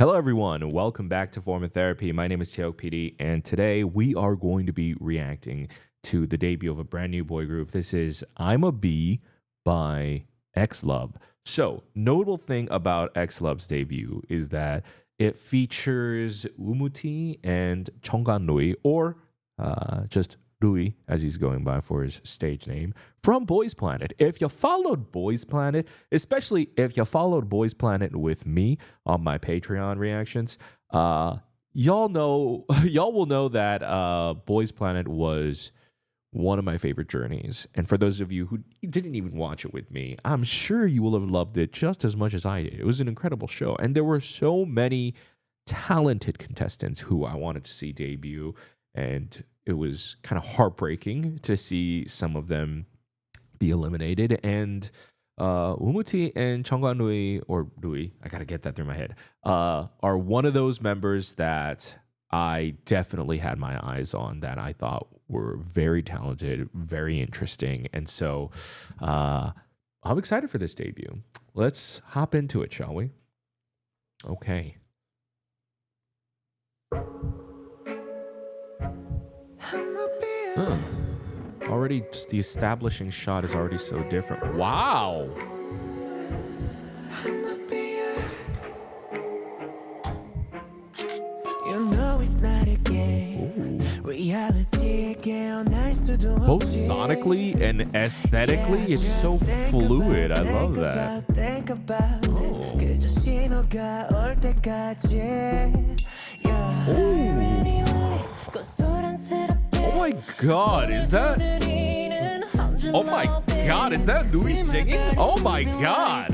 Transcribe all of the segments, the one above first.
Hello, everyone. Welcome back to Form of Therapy. My name is Cheok PD, and today we are going to be reacting to the debut of a brand new boy group. This is I'm a Bee by XLOV. So, notable thing about XLOV's debut is that it features Umuti and Chonggan Rui, or just Rui, as he's going by for his stage name, from Boys Planet. If you followed Boys Planet, especially if you followed Boys Planet with me on my Patreon reactions, y'all will know that Boys Planet was one of my favorite journeys. And for those of you who didn't even watch it with me, I'm sure you will have loved it just as much as I did. It was an incredible show, and there were so many talented contestants who I wanted to see debut, and it was kind of heartbreaking to see some of them be eliminated. And Umuti and Chonggan Rui, or Rui, I gotta get that through my head, are one of those members that I definitely had my eyes on, that I thought were very talented, very interesting. And so I'm excited for this debut. Let's hop into it, shall we? Okay. Huh. Already, just the establishing shot is already so different. Wow. Both sonically and aesthetically, it's so fluid. I love that. Oh my god, is that? Oh my god, is that Louis singing? Oh my god.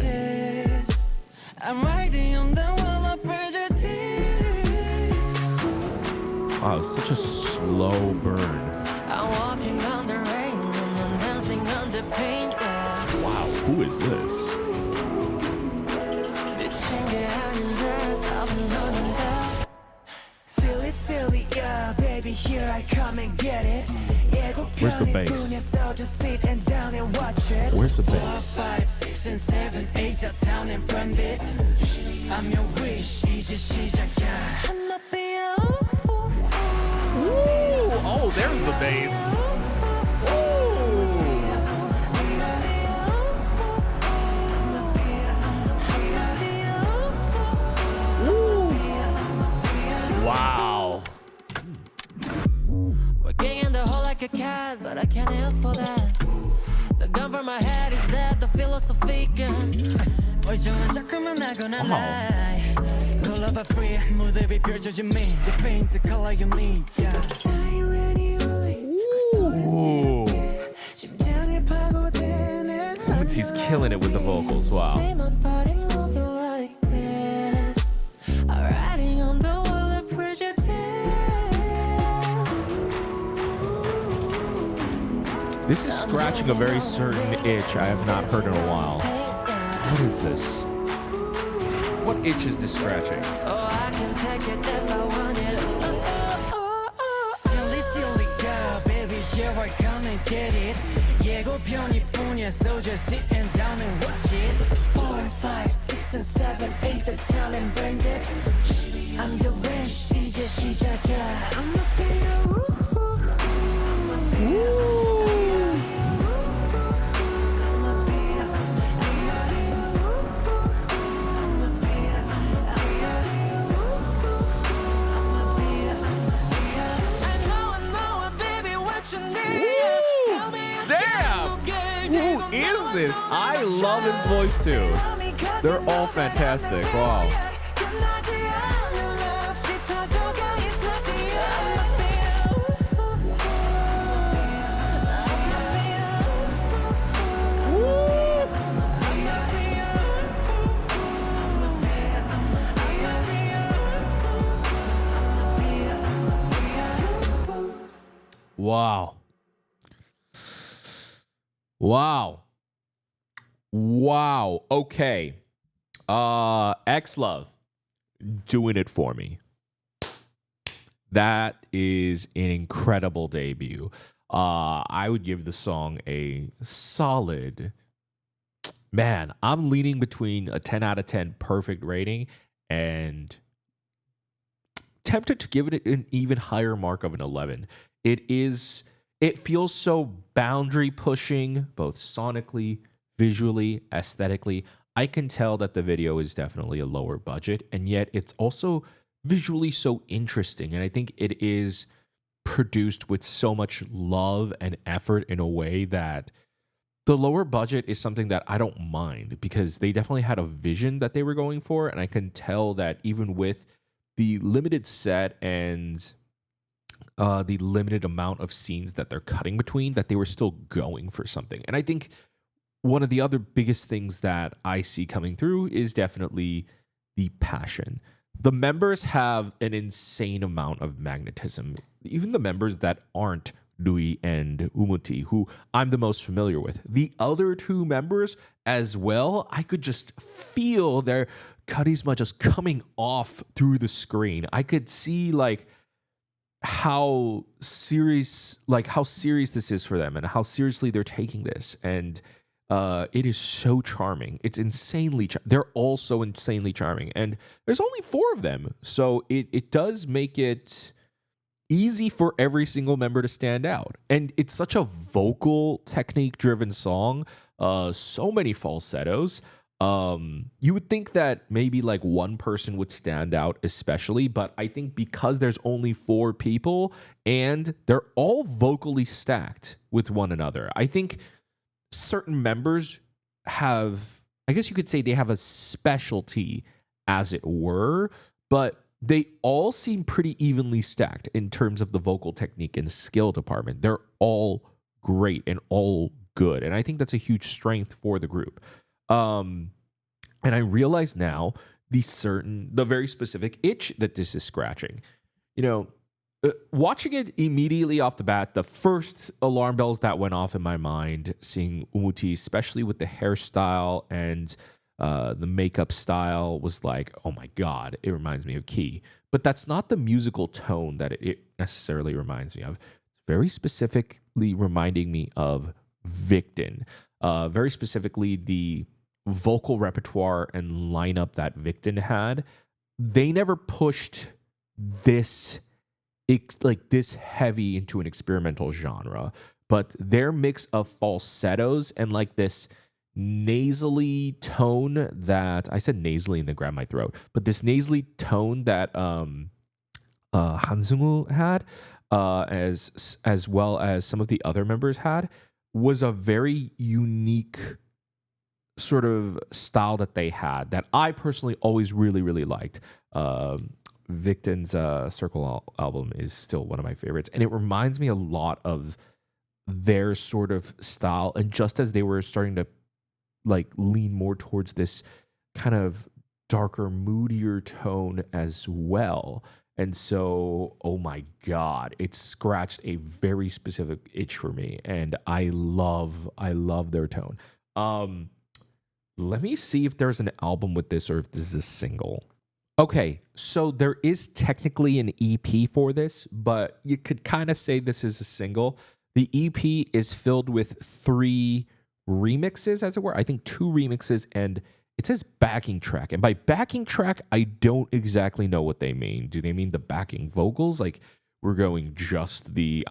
Wow, such a slow burn. Wow, who is this? Silly, yeah, baby, here I come and get it. Where's the bass? Where's the bass? 5, 6, and 7, 8 uptown and brand it. I'm your wish, 이제 시작이야. Oh, there's the bass. Wow. Working in the hole like a cat, but I can't help for that. The gun for my head is that the philosophy gun. 멀쩡한 작품은 나거나 lie. Color but free, 무대비 펼쳐진 me. The paint, the color you need. He's killing it with the vocals. Wow. This is scratching a very certain itch I have not heard in a while. What is this? What itch is this scratching? Oh, I can take it if I want it. Silly girl, baby, here I come and get it. 예고편이뿐이야, so just sit and down and watch it. 4, 5, 6, and 7, 8, the talent burned it. I'm your wish, 이제 시작이야. I'm a beer. This. I love his voice too. They're all fantastic. Wow. Wow. Wow. Wow. Okay. XLOV doing it for me. That is an incredible debut. I would give the song a solid, man, I'm leaning between a 10 out of 10 perfect rating and tempted to give it an even higher mark of an 11. It feels so boundary pushing, both sonically, visually, aesthetically. I can tell that the video is definitely a lower budget, and yet it's also visually so interesting. And I think it is produced with so much love and effort in a way that the lower budget is something that I don't mind, because they definitely had a vision that they were going for. And I can tell that even with the limited set and the limited amount of scenes that they're cutting between, that they were still going for something. And I think one of the other biggest things that I see coming through is definitely the passion. The members have an insane amount of magnetism. Even the members that aren't Rui and Umuti, who I'm the most familiar with. The other two members as well, I could just feel their charisma just coming off through the screen. I could see like how serious this is for them and how seriously they're taking this. And it is so charming. It's insanely they're all so insanely charming. And there's only 4 of them. So it does make it easy for every single member to stand out. And it's such a vocal technique driven song. So many falsettos. You would think that maybe like one person would stand out especially, but I think because there's only 4 people and they're all vocally stacked with one another, I think certain members have, I guess you could say they have a specialty, as it were, but they all seem pretty evenly stacked in terms of the vocal technique and skill department. They're all great and all good. And I think that's a huge strength for the group. And I realize now the very specific itch that this is scratching. You know, watching it immediately off the bat, the first alarm bells that went off in my mind, seeing Umuti, especially with the hairstyle and the makeup style, was like, oh my God, it reminds me of Key. But that's not the musical tone that it necessarily reminds me of. Very specifically reminding me of Victon. Very specifically, the vocal repertoire and lineup that Victon had. They never pushed this this heavy into an experimental genre, but their mix of falsettos and like this nasally tone that I said nasally and then grabbed my throat, but this nasally tone that Hansungu had, as well as some of the other members had, was a very unique sort of style that they had that I personally always really, really liked. Victon's Circle album is still one of my favorites, and it reminds me a lot of their sort of style. And just as they were starting to like lean more towards this kind of darker, moodier tone as well. And so, oh my God, it scratched a very specific itch for me, and I love their tone. Let me see if there's an album with this or if this is a single. Okay, so there is technically an EP for this, but you could kind of say this is a single. The EP is filled with 3 remixes, as it were. I think 2 remixes, and it says backing track. And by backing track, I don't exactly know what they mean. Do they mean the backing vocals? Like we're going just the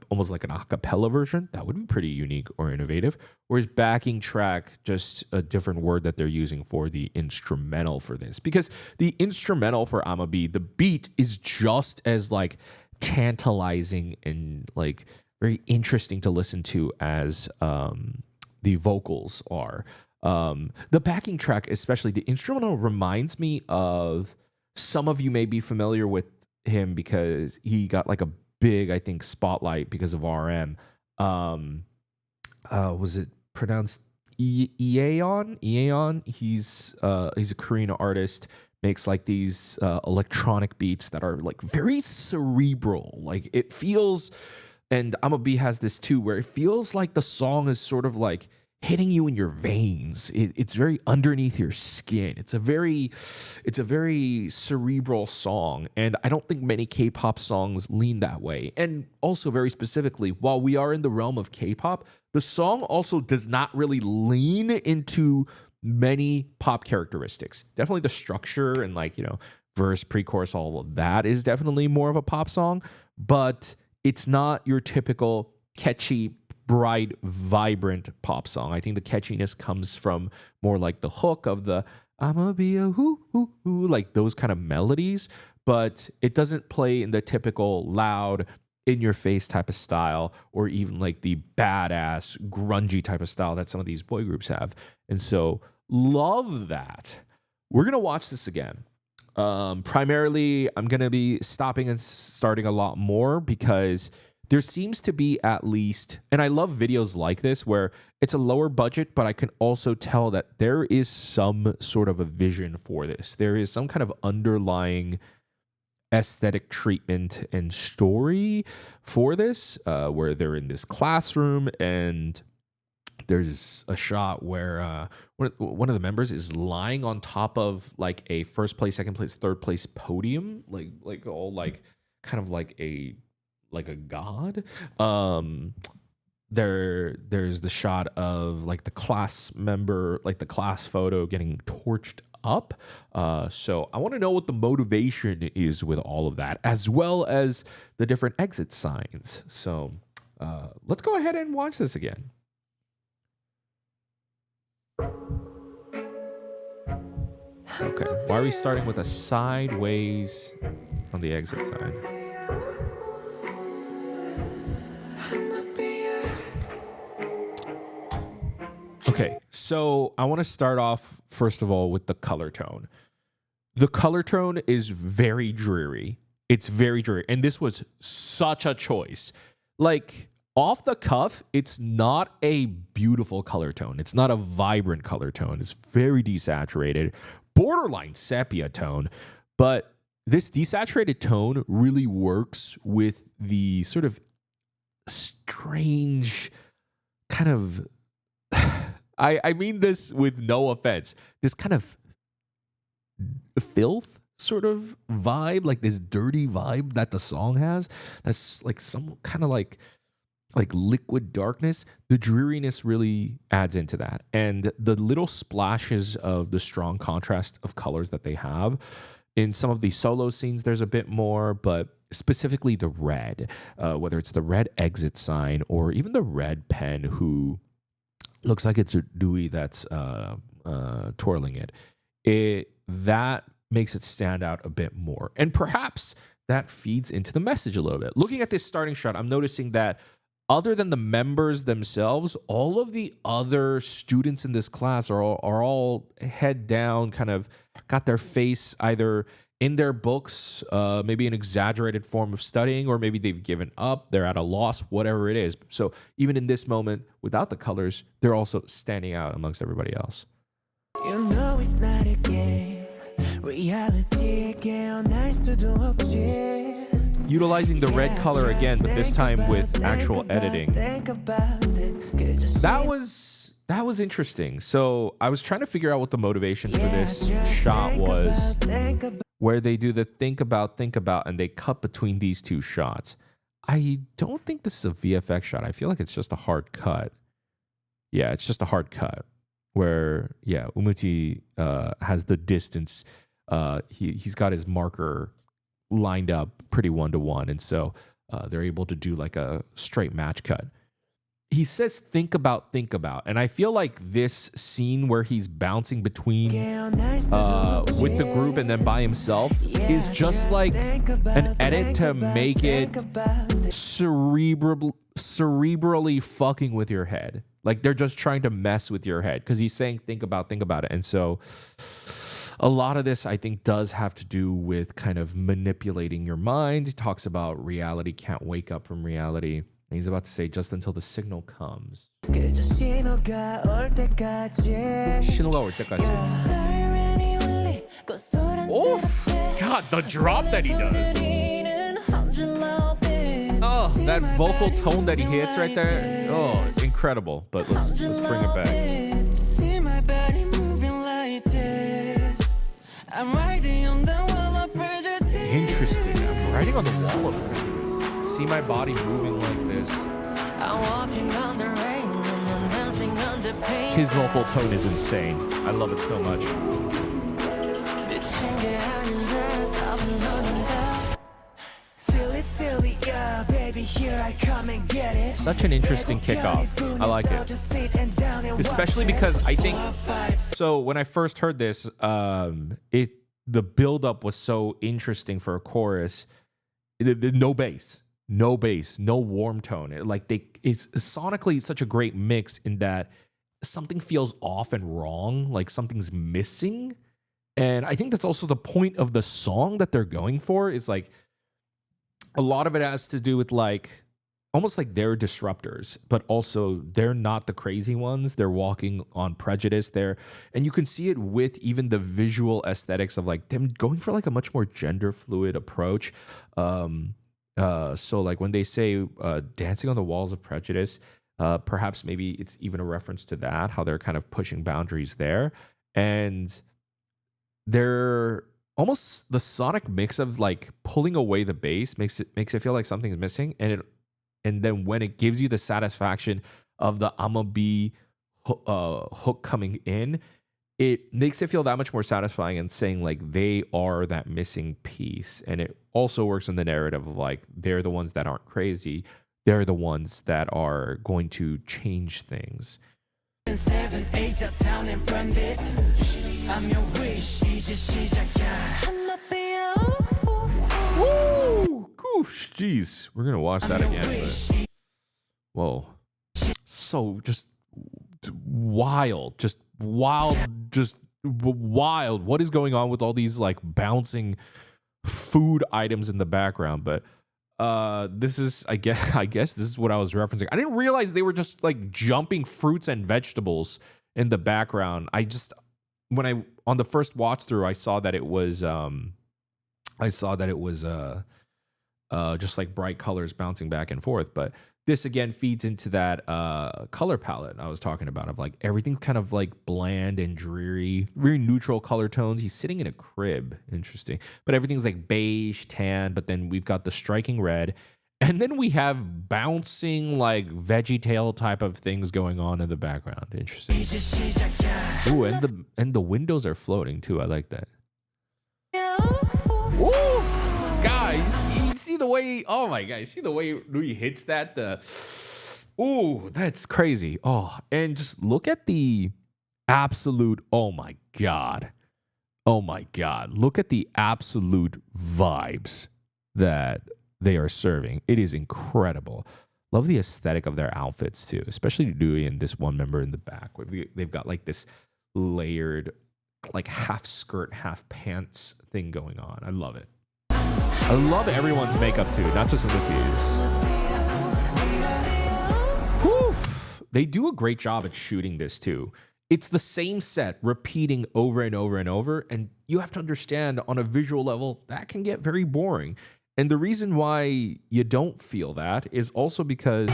almost like an acapella version? That would be pretty unique or innovative. Or is backing track just a different word that they're using for the instrumental for this? Because the instrumental for Amabi, the beat is just as like tantalizing and like very interesting to listen to as the vocals are. The backing track, especially the instrumental, reminds me of, some of you may be familiar with him because he got like a big, I think, spotlight because of RM. Was it pronounced Eaon? Eaon? He's a Korean artist, makes like these electronic beats that are like very cerebral. Like it feels, and Amabi has this too, where it feels like the song is sort of like hitting you in your veins. It's very underneath your skin. It's a very cerebral song, and I don't think many K-pop songs lean that way. And also, very specifically, while we are in the realm of K-pop, the song also does not really lean into many pop characteristics. Definitely the structure and like, you know, verse, pre-chorus, all of that is definitely more of a pop song, but it's not your typical catchy, bright, vibrant pop song. I think the catchiness comes from more like the hook of the I'ma be a hoo hoo hoo, like those kind of melodies, but it doesn't play in the typical loud, in your face type of style, or even like the badass, grungy type of style that some of these boy groups have. And so, love that. We're gonna watch this again. Primarily, I'm gonna be stopping and starting a lot more because there seems to be at least, and I love videos like this where it's a lower budget, but I can also tell that there is some sort of a vision for this. There is some kind of underlying aesthetic treatment and story for this, where they're in this classroom and there's a shot where one of the members is lying on top of like a first place, second place, third place podium, like all like kind of like a god. There's the shot of like the class member, like the class photo getting torched up. So I want to know what the motivation is with all of that, as well as the different exit signs. So let's go ahead and watch this again. Okay, why are we starting with a sideways on the exit side? Okay, so I want to start off, first of all, with the color tone. The color tone is very dreary. It's very dreary. And this was such a choice. Like, off the cuff, it's not a beautiful color tone. It's not a vibrant color tone. It's very desaturated, borderline sepia tone. But this desaturated tone really works with the sort of strange kind of... I mean this with no offense. This kind of filth sort of vibe, like this dirty vibe that the song has. That's like some kind of like liquid darkness. The dreariness really adds into that. And the little splashes of the strong contrast of colors that they have. In some of the solo scenes, there's a bit more, but specifically the red, whether it's the red exit sign or even the red pen who looks like it's a Dewey that's twirling it. That makes it stand out a bit more. And perhaps that feeds into the message a little bit. Looking at this starting shot, I'm noticing that other than the members themselves, all of the other students in this class are all head down, kind of got their face either in their books, maybe an exaggerated form of studying, or maybe they've given up, they're at a loss, whatever it is. So even in this moment, without the colors, they're also standing out amongst everybody else. You know it's not a game. Reality utilizing the red color again, but this time with actual editing. That was interesting. So I was trying to figure out what the motivation for this shot was, where they do the think about, and they cut between these two shots. I don't think this is a VFX shot. I feel like it's just a hard cut. Yeah, it's just a hard cut where, yeah, Umuti has the distance. He's got his marker lined up pretty 1-to-1. And so they're able to do like a straight match cut. He says, think about. And I feel like this scene where he's bouncing between with the group and then by himself is just like an edit to make it cerebrally fucking with your head. Like they're just trying to mess with your head because he's saying, think about it. And so a lot of this, I think, does have to do with kind of manipulating your mind. He talks about reality can't wake up from reality. And he's about to say, just until the signal comes. 신호가 올 때까지. Oof! God, the drop that he does. Oh, that vocal tone that he hits right there. Oh, it's incredible. But let's bring it back. Interesting. I'm riding on the wall of pressure. See my body moving like this. His vocal tone is insane. I love it so much. Such an interesting kickoff. I like it. Especially because I think so when I first heard this, the buildup was so interesting for a chorus. No bass, no warm tone. It's sonically such a great mix in that something feels off and wrong, like something's missing. And I think that's also the point of the song that they're going for. Is like a lot of it has to do with like almost like they're disruptors, but also they're not the crazy ones. They're walking on prejudice there. And you can see it with even the visual aesthetics of like them going for like a much more gender fluid approach. So like when they say dancing on the walls of prejudice, perhaps maybe it's even a reference to that, how they're kind of pushing boundaries there. And they're almost the sonic mix of like pulling away the bass makes it feel like something's missing, and then when it gives you the satisfaction of the I'ma be hook coming in, it makes it feel that much more satisfying and saying like they are that missing piece. And it also works in the narrative of like they're the ones that aren't crazy, they're the ones that are going to change things. 7, 8 uptown and brand it. I'm your wish. 이제 시작이야. Woo! Goosh, jeez. We're gonna watch that again. But, whoa. So just wild. Just wild. Just wild. What is going on with all these like bouncing food items in the background? But this is I guess this is what I was referencing. I didn't realize they were just like jumping fruits and vegetables in the background. When I on the first watch through, I saw that it was just like bright colors bouncing back and forth. But this again feeds into that color palette I was talking about of like everything's kind of like bland and dreary, very neutral color tones. He's sitting in a crib, interesting, but everything's like beige, tan. But then we've got the striking red, and then we have bouncing like veggie tail type of things going on in the background. Interesting. Ooh, and the windows are floating too. I like that. Oof, guys, you see the way? Oh my god, you see the way Louis hits that? Ooh, that's crazy. Oh, and just look at the absolute. Oh my god, look at the absolute vibes that they are serving. It is incredible. Love the aesthetic of their outfits too, especially Louis and this one member in the back. They've got like this layered, like half skirt, half pants thing going on. I love it. I love everyone's makeup too, not just Lucy's. Woof! They do a great job at shooting this too. It's the same set repeating over and over and over, and you have to understand on a visual level that can get very boring. And the reason why you don't feel that is also because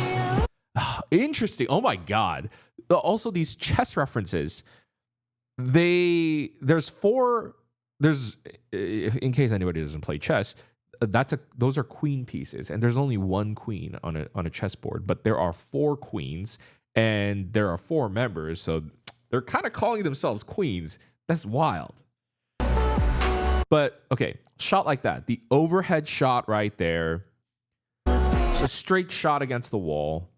interesting. Oh my god! Also, these chess references. There's in case anybody doesn't play chess, those are queen pieces, and there's only one queen on a chessboard, but there are 4 queens and there are 4 members, so they're kind of calling themselves queens. That's wild. But okay, shot like that, the overhead shot right there, it's a straight shot against the wall,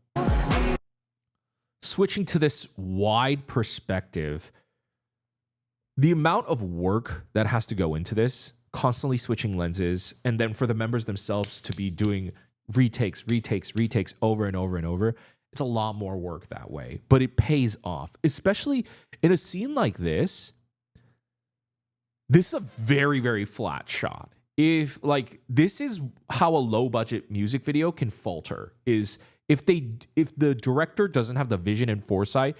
switching to this wide perspective. The amount of work that has to go into this, constantly switching lenses, and then for the members themselves to be doing retakes over and over and over, it's a lot more work that way. But it pays off, especially in a scene like this. This is a very, very flat shot. This is how a low budget music video can falter, is if the director doesn't have the vision and foresight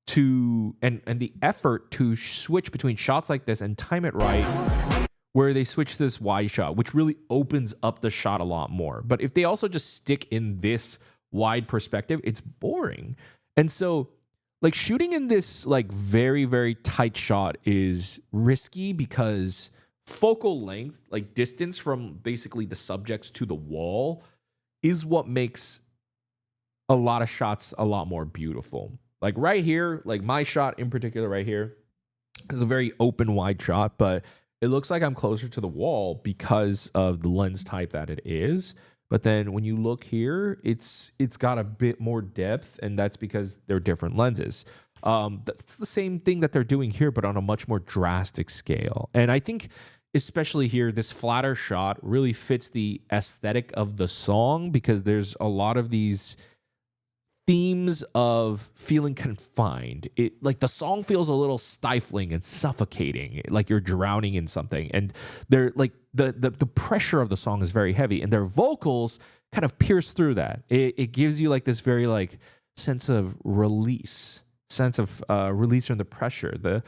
and the effort to switch between shots like this and time it right, where they switch this wide shot, which really opens up the shot a lot more. But if they also just stick in this wide perspective, it's boring. And so like shooting in this like very, very tight shot is risky because focal length, like distance from basically the subjects to the wall, is what makes a lot of shots a lot more beautiful. Like right here, like my shot in particular right here is a very open, wide shot, but it looks like I'm closer to the wall because of the lens type that it is. But then when you look here, it's got a bit more depth, and that's because they're different lenses. That's the same thing that they're doing here, but on a much more drastic scale. And I think, especially here, this flatter shot really fits the aesthetic of the song, because there's a lot of these themes of feeling confined. It, like, the song feels a little stifling and suffocating, like you're drowning in something. And they're like the pressure of the song is very heavy, and their vocals kind of pierce through that. It gives you like this very like sense of release from the pressure, the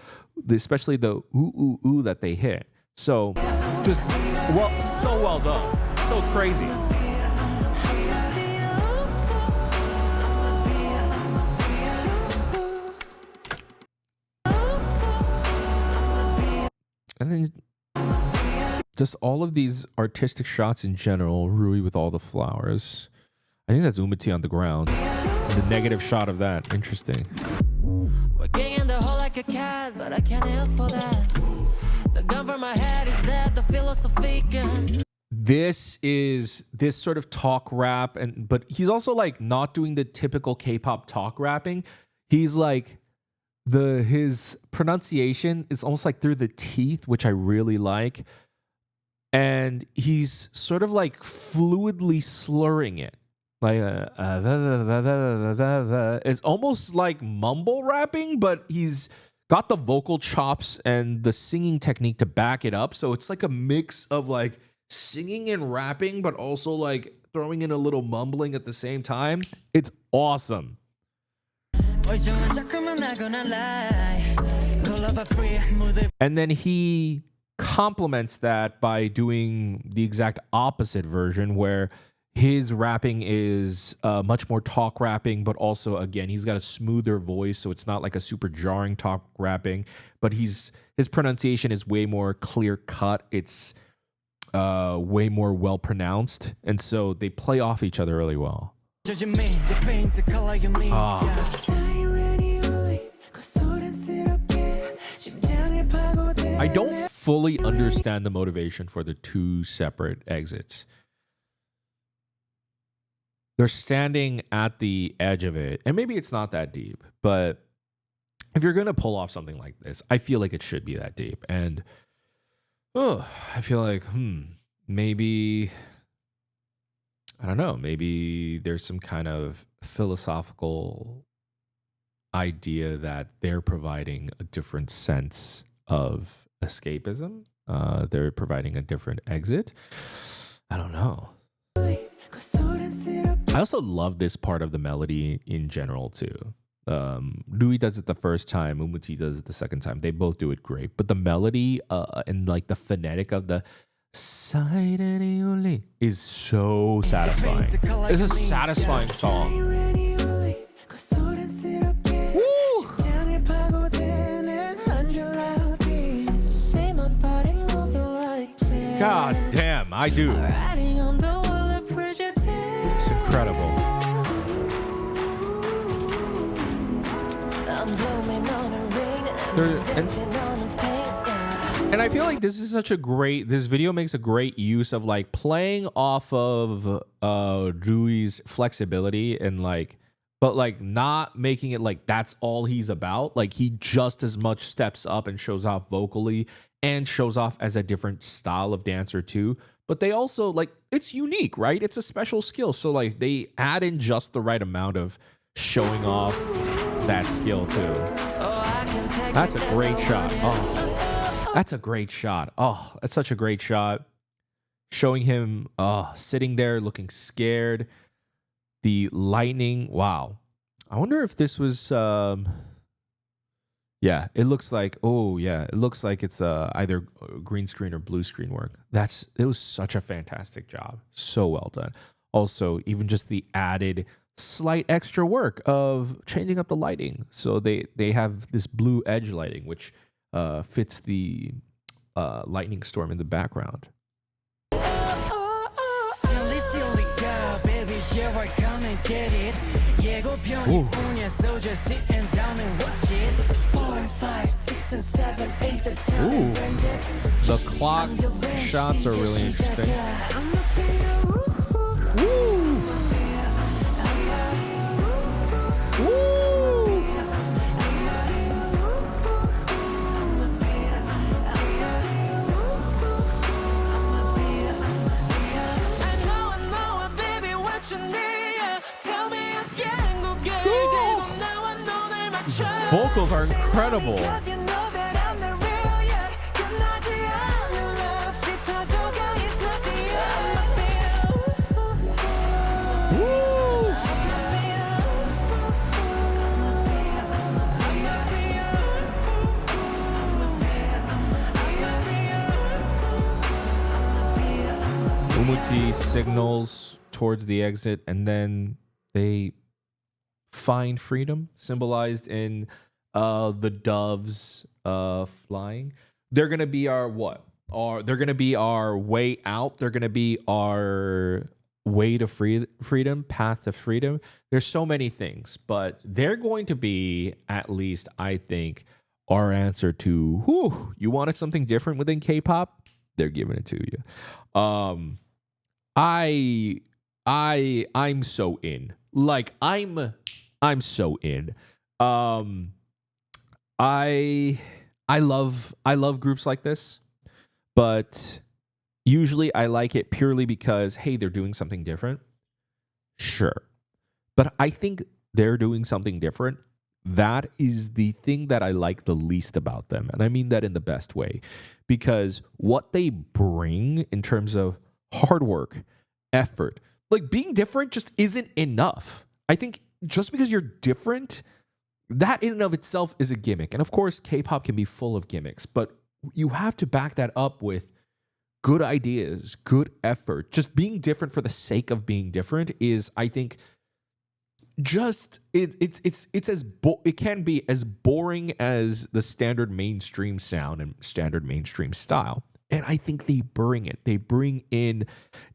especially the ooh ooh ooh that they hit. So just so well done, so crazy. And then just all of these artistic shots in general, Rui with all the flowers. I think that's Umati on the ground. The negative shot of that, interesting. Working in the hole like a cat, but I can't help for that. The gun for my head is that the philosophy can. This is this sort of talk rap, but he's also like not doing the typical K-pop talk rapping. He's like his pronunciation is almost like through the teeth, which I really like. And he's sort of like fluidly slurring it. Like it's almost like mumble rapping, but he's got the vocal chops and the singing technique to back it up. So it's like a mix of like singing and rapping, but also like throwing in a little mumbling at the same time. It's awesome. And then he complements that by doing the exact opposite version, where his rapping is much more talk rapping, but also, again, he's got a smoother voice, so it's not like a super jarring talk rapping, but his pronunciation is way more clear cut. It's way more well pronounced, and so they play off each other really well. I don't fully understand the motivation for the two separate exits. They're standing at the edge of it, and maybe it's not that deep, but if you're going to pull off something like this, I feel like it should be that deep. And I feel like, maybe, I don't know, maybe there's some kind of philosophical idea that they're providing a different sense of escapism. They're providing a different exit. I don't know. I also love this part of the melody in general too. Rui does it the first time, Umuti does it the second time. They both do it great. But the melody and like the phonetic of the side is so satisfying. It's a satisfying song. Woo! God damn, I do. It's incredible. And I feel like this video makes a great use of like playing off of Rui's flexibility and like, but like not making it like that's all he's about. Like he just as much steps up and shows off vocally and shows off as a different style of dancer too. But they also like, it's unique, right? It's a special skill. So like they add in just the right amount of showing off that skill too. That's a great shot. Oh, that's a great shot. Oh, that's such a great shot. Showing him sitting there looking scared. The lightning. Wow. I wonder if this was yeah, it looks like it looks like it's either green screen or blue screen work. It was such a fantastic job. So well done. Also, even just the added slight extra work of changing up the lighting. So they have this blue edge lighting, which fits the lightning storm in the background. Ooh. Ooh. The clock shots are really interesting. vocals are incredible. Umuti signals towards the exit, and then they find freedom, symbolized in the doves flying. They're gonna be our what? They're gonna be our way out. They're gonna be our way to freedom, path to freedom. There's so many things, but they're going to be, at least I think, our answer to whew, you wanted something different within K-pop. They're giving it to you. I'm so in. Like I'm so in. I love groups like this, but usually I like it purely because hey, they're doing something different. Sure. But I think they're doing something different. That is the thing that I like the least about them. And I mean that in the best way, because what they bring in terms of hard work, effort, like being different just isn't enough. I think just because you're different, that in and of itself is a gimmick. And of course, K-pop can be full of gimmicks, but you have to back that up with good ideas, good effort. Just being different for the sake of being different is, I think, just it can be as boring as the standard mainstream sound and standard mainstream style. And I think they bring it. They bring in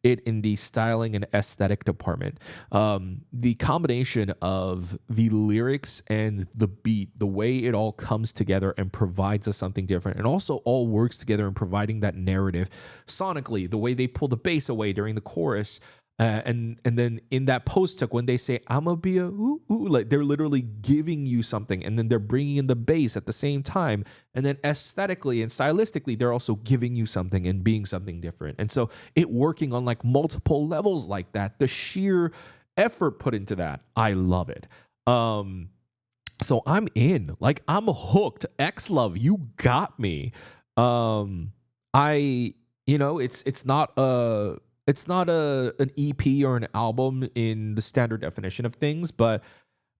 it in the styling and aesthetic department. The combination of the lyrics and the beat, the way it all comes together and provides us something different, and also all works together in providing that narrative. Sonically, the way they pull the bass away during the chorus, and then in that post hook when they say "I'ma be a ooh, ooh," like they're literally giving you something, and then they're bringing in the bass at the same time, and then aesthetically and stylistically they're also giving you something and being something different. And so it working on like multiple levels like that, the sheer effort put into that, I love it. So I'm in, like I'm hooked. XLOV, you got me. It's not an EP or an album in the standard definition of things, but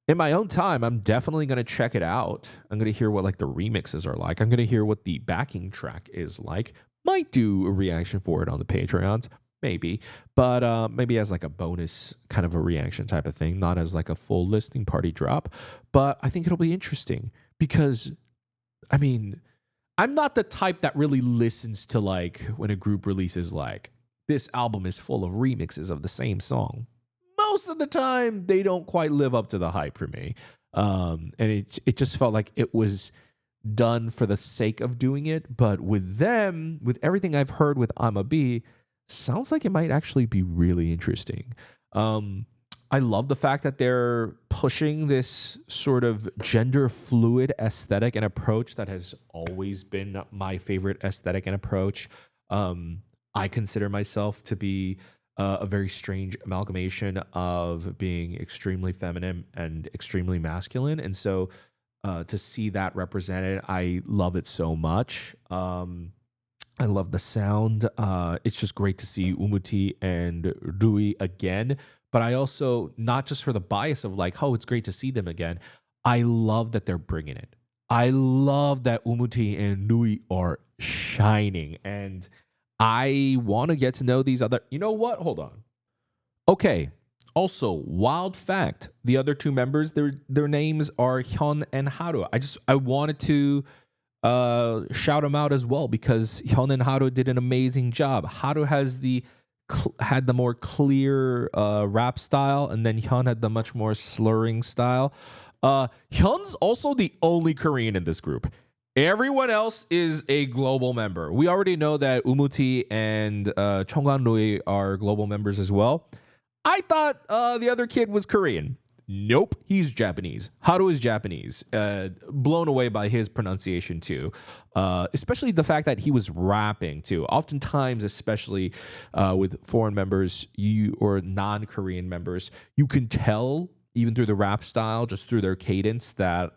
in my own time, I'm definitely going to check it out. I'm going to hear what like the remixes are like. I'm going to hear what the backing track is like. Might do a reaction for it on the Patreons, maybe, but maybe as like a bonus kind of a reaction type of thing, not as like a full listening party drop. But I think it'll be interesting because, I mean, I'm not the type that really listens to like when a group releases like, this album is full of remixes of the same song. Most of the time, they don't quite live up to the hype for me. And it just felt like it was done for the sake of doing it. But with them, with everything I've heard with I'ma Be, sounds like it might actually be really interesting. I love the fact that they're pushing this sort of gender fluid aesthetic and approach that has always been my favorite aesthetic and approach. I consider myself to be a very strange amalgamation of being extremely feminine and extremely masculine. And so to see that represented, I love it so much. I love the sound. It's just great to see Umuti and Rui again. But I also, not just for the bias of like, oh, it's great to see them again. I love that they're bringing it. I love that Umuti and Rui are shining. And I want to get to know these other... You know what? Hold on. Okay. Also, wild fact. The other two members, their names are Hyun and Haru. I wanted to shout them out as well because Hyun and Haru did an amazing job. Haru had the more clear rap style, and then Hyun had the much more slurring style. Hyun's also the only Korean in this group. Everyone else is a global member. We already know that Umuti and Chonggan Rui are global members as well. I thought the other kid was Korean. Nope, he's Japanese. Haru is Japanese. Blown away by his pronunciation too. Especially the fact that he was rapping too. Oftentimes, especially with foreign members or non-Korean members, you can tell even through the rap style, just through their cadence, that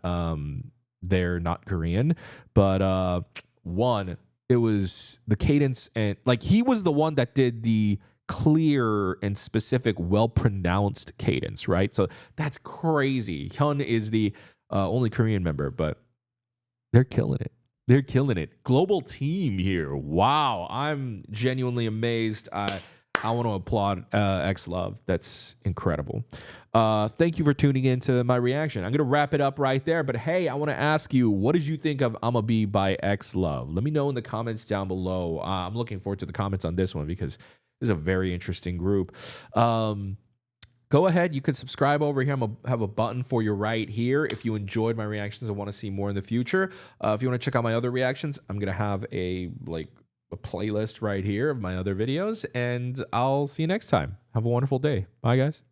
they're not Korean. But one, it was the cadence, and like he was the one that did the clear and specific, well pronounced cadence, right? So that's crazy. Hyun is the only Korean member, but they're killing it. They're killing it. Global team here. Wow. I'm genuinely amazed. I want to applaud XLOV. That's incredible. Thank you for tuning in to my reaction. I'm going to wrap it up right there. But hey, I want to ask you, what did you think of I'ma Be by XLOV? Let me know in the comments down below. I'm looking forward to the comments on this one because this is a very interesting group. Go ahead. You can subscribe over here. I'm going to have a button for you right here. If you enjoyed my reactions and want to see more in the future. If you want to check out my other reactions, I'm going to have a playlist right here of my other videos. And I'll see you next time. Have a wonderful day. Bye, guys.